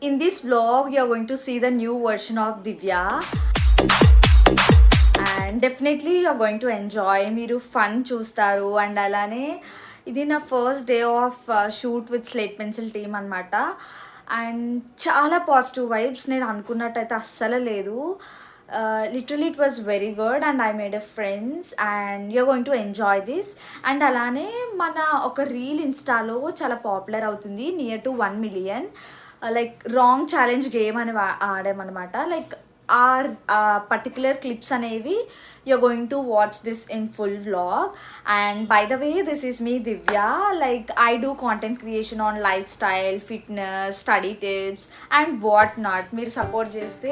In this vlog, you're going to see the new version of Divya. And definitely you're going to enjoy. మీరు fun చూస్తారు. And అలానే ఇది నా first day of shoot with slate pencil team అనమాట. And చాలా positive vibes, నేను అనుకున్నట్టయితే అస్సలు లేదు. Literally it was very good and I made a friends and you're going to enjoy this. And అలానే మన ఒక రీల్ ఇన్స్టాలో చాలా పాపులర్ అవుతుంది, near to 1 million. Like wrong challenge game అని ఆడామన్నమాట. లైక్ ఆర్ పర్టిక్యులర్ క్లిప్స్ అనేవి you're going to watch this in full vlog. And by the way, this is me Divya. Like I do content creation on lifestyle, fitness, study tips and what not. Meer support cheste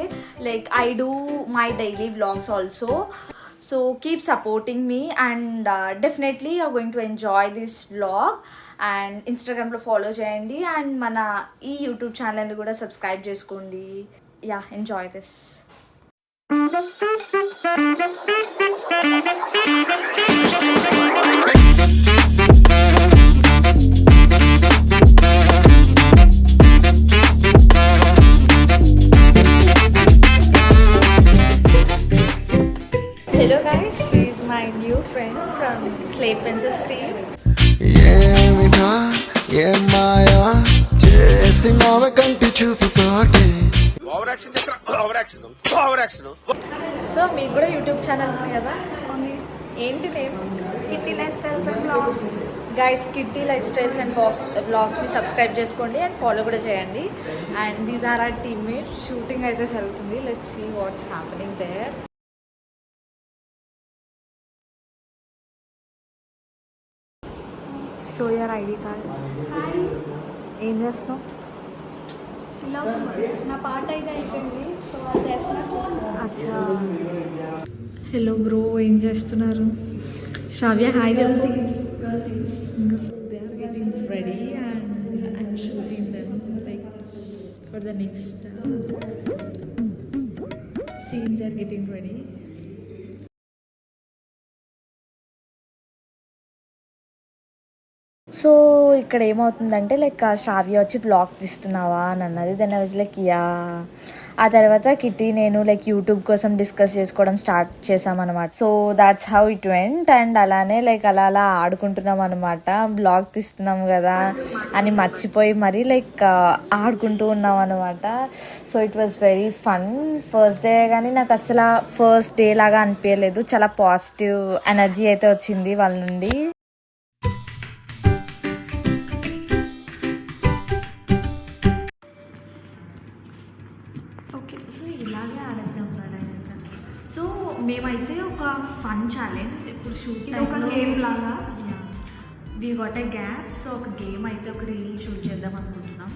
like I do my daily vlogs also, so keep supporting me and definitely you're going to enjoy this vlog. And Instagram lo follow cheyandi and mana ee YouTube channel ni kuda subscribe cheskondi. Yeah, enjoy this. Hello guys, she is my new friend from Slate Pencils team. ఏమిటా ఏం మాయా చేసినావే కంటి చూపుతోటి so మీకు కూడా YouTube channel ఉంది కదా, ఏంటి name? Kitty life styles and blogs. Guys, Kitty life styles and బ్లాగ్స్ని subscribe చేసుకోండి అండ్ ఫాలో కూడా చేయండి. And these are our teammate. Shooting అయితే జరుగుతుంది, let's see what's happening there. Show your ID card. Hi, ఏం చేస్తున్నావు? చిల్ అవుతున్నా. నా పాట అయితే అయిపోయింది, సో వాళ్ళు చేస్తున్నా చూస్తున్నా. అచ్చా, హలో బ్రో, ఏం చేస్తున్నారు? శ్రావ్య హాయ్ గర్ల్ చెప్పు. Things, girl things. They are getting ready and I'm shooting them like for the next scene. They are getting ready. So ఇక్కడ ఏమవుతుందంటే లైక్ శ్రావ్య వచ్చి వ్లాగ్ తీస్తున్నావా అని అన్నది. Then I was like yeah. ఆ తర్వాత కిట్టి నేను లైక్ యూట్యూబ్ కోసం డిస్కస్ చేసుకోవడం స్టార్ట్ చేసామన్నమాట. So that's how it went. And అలానే లైక్ అలా అలా ఆడుకుంటున్నాం అనమాట. బ్లాగ్ తీస్తున్నాం కదా అని మర్చిపోయి మరి లైక్ ఆడుకుంటూ ఉన్నాం అనమాట. So it was very fun. First day కానీ నాకు అసలు ఫస్ట్ డే లాగా అనిపించలేదు. చాలా పాజిటివ్ ఎనర్జీ అయితే వచ్చింది వాళ్ళ నుండి. ఓకే, సో ఇలాగే ఆడేద్దాం మేడం. సో మేమైతే ఒక ఫన్ ఛాలెంజ్ ఇప్పుడు షూట్ ఇది ఒక గేమ్ లాగా. We got a gap. So ఒక గేమ్ అయితే ఒక రీల్ షూట్ చేద్దాం అనుకుంటున్నాం.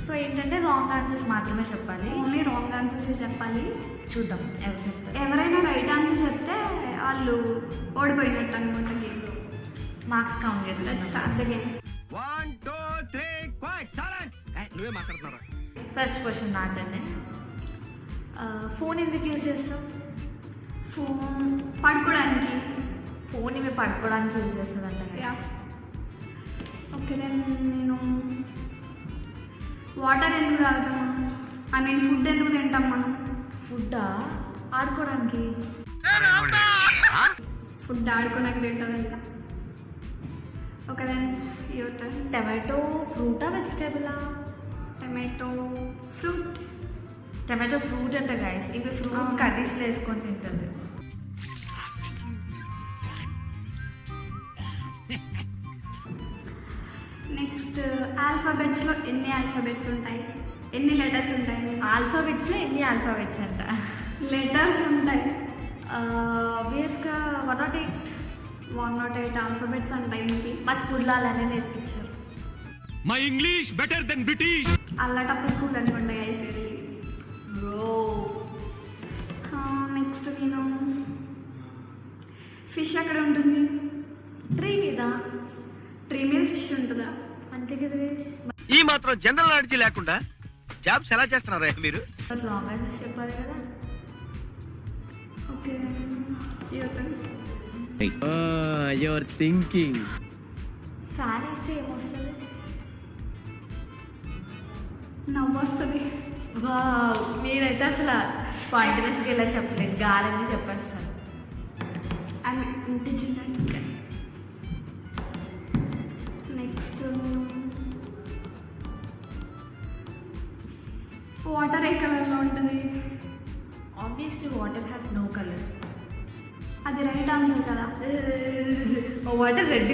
సో ఏంటంటే రాంగ్ ఆన్సర్స్ మాత్రమే చెప్పాలి. ఓన్లీ రాంగ్ ఆన్సర్స్ చెప్పాలి. చూద్దాం ఎవరు చెప్తారు. ఎవరైనా రైట్ ఆన్సర్ చెప్తే వాళ్ళు ఓడిపోయినట్టు అనమాట గేమ్లో. మార్క్స్ కౌంట్ లెట్స్ చేస్తాం. Start the game. 1 2 3 quiet silence. నువ్వే మాట్లాడుతున్నారా? ఫస్ట్ క్వశ్చన్ నాటండి. ఫోన్ ఎందుకు యూజ్ చేస్తాం? ఫోన్ పడుకోవడానికి. ఫోన్ మేము పడుకోవడానికి యూజ్ చేస్తుందంట కదా. Yeah, okay. దెన్ నేను వాటర్ ఎందుకు తాగుతాము? ఐ మీన్ ఫుడ్ ఎందుకు తింటాం మనం? ఫుడ్డా? ఆడుకోవడానికి. ఫుడ్ ఆడుకోడానికి తింటుందంట. Okay, then youth. టమాటో ఫ్రూటా వెజిటేబులా? Tomato fruit. టమాటో ఫ్రూట్ అంట గైస్. ఇవి ఫ్రూట్ కర్రీస్లో వేసుకొని తింటుంది. నెక్స్ట్ ఆల్ఫాబెట్స్లో ఎన్ని ఆల్ఫాబెట్స్ ఉంటాయి? ఎన్ని లెటర్స్ ఉంటాయి? ఆల్ఫాబెట్స్లో ఎన్ని ఆల్ఫాబెట్స్ అంట? లెటర్స్ ఉంటాయి. ఆబ్వియస్గా 108. 108 ఆల్ఫాబెట్స్ ఉంటాయి. మా స్కూల్లో అలానే నేర్పించారు. My English better then British. అల్లటప్ప స్కూల్ అనుకుంటా ఐసీడీ. బ్రో, నెక్స్ట్ నేను ఫిష్ ఎక్కడ ఉంటుంది? ట్రీ మీద. ట్రీ మీద ఫిష్ ఉంటుందా? అంతే కదా గైస్. ఈ మాత్రం జనరల్ నాలెడ్జ్ లేకుండా జాబ్స్ ఎలా చేస్తున్నారా మీరు? లాంగ్ ఆన్సర్స్ చెప్పాలి కదా. Okay, youth. Your thinking. Fan వేస్తే ఏమొస్తుంది? నవ్వు వస్తుంది. వావ్, మీరైతే అసలు స్పాంటనియస్గా ఇలా చెప్పలేదు, గాలని చెప్పేస్తాను. అండ్ ఇంటి చిన్న నెక్స్ట్ వాటర్ ఏ కలర్లో ఉంటుంది? Obviously water has no colour. అది రైట్ ఆన్సర్ కదా. వాటర్ రెడ్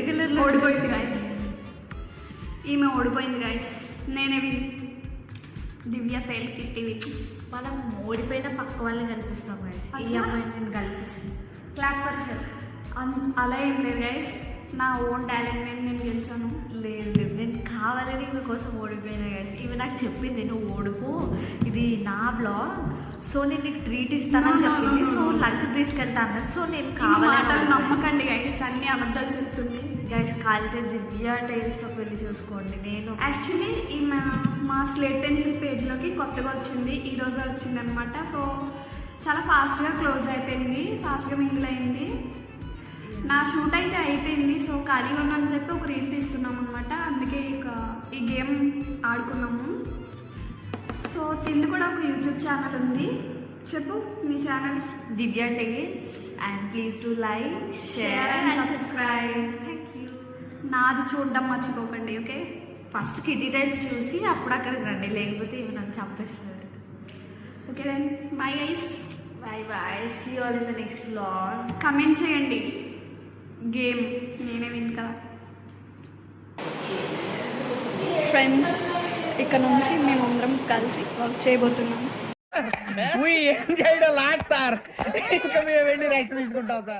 కలర్లో ఓడిపోయింది గైస్, ఈమె ఓడిపోయింది గైస్. నేనే win. Divya fail, Kitty win. మనం ఓడిపోయిన పక్క వాళ్ళని కల్పిస్తాం గైస్. ఈ అచ్చా. అమ్మాయిని నేను కల్పించాను. Clap for her. అలా ఏం లేదు గైస్, నా ఓన్ టాలెంట్ మీద నేను గెలిచాను. లేదు నేను కావాలని మీకోసం ఓడిపోయినా గైస్. ఇవి నాకు చెప్పింది, నువ్వు ఓడిపో, ఇది నా బ్లాగ్, సో నేను నీకు ట్రీట్ ఇస్తానని No, no, చెప్పింది. no, no, so no. Lunch తీసుకెళ్తాను. సో నేను ఈ కావాలని మాటలు నమ్మకండి గైస్, అన్ని అబద్ధాలు చెప్తుంది. గైస్ కాలితే దివ్య టైల్స్లో వెళ్ళి చూసుకోండి. నేను యాక్చువల్లీ ఈ మా స్లేట్ పెన్సిల్ పేజ్లోకి కొత్తగా వచ్చింది, ఈరోజు వచ్చింది అనమాట. సో చాలా ఫాస్ట్గా క్లోజ్ అయిపోయింది, ఫాస్ట్గా మింగిల్ అయింది. నా షూట్ అయితే అయిపోయింది. సో ఖాళీగా ఉన్నాను చెప్పి ఒక రీల్ తీసుకున్నాం అనమాట, అందుకే ఇక ఈ గేమ్ ఆడుకున్నాము. సో తింది కూడా ఒక యూట్యూబ్ ఛానల్ ఉంది, చెప్పు మీ channel. Divya tiles, and please to like, share and subscribe. Thank you. నాది చూడడం మర్చిపోకండి, ఓకే? ఫస్ట్ కిటీ టైల్స్ చూసి అప్పుడు అక్కడికి రండి, లేకపోతే ఇవి నన్ను చంపేస్తుంది. Okay then bye guys. Bye bye, see all in the next vlog. Comment చేయండి, గేమ్ నేనే విన్ కదా. ఫ్రెండ్స్, ఇక్కడ నుంచి మేమందరం కలిసి వర్క్ చేయబోతున్నాం. ఏం చేయడం లాట్ సార్, ఇంకా మేము వెళ్ళి రైట్స్ తీసుకుంటాం సార్.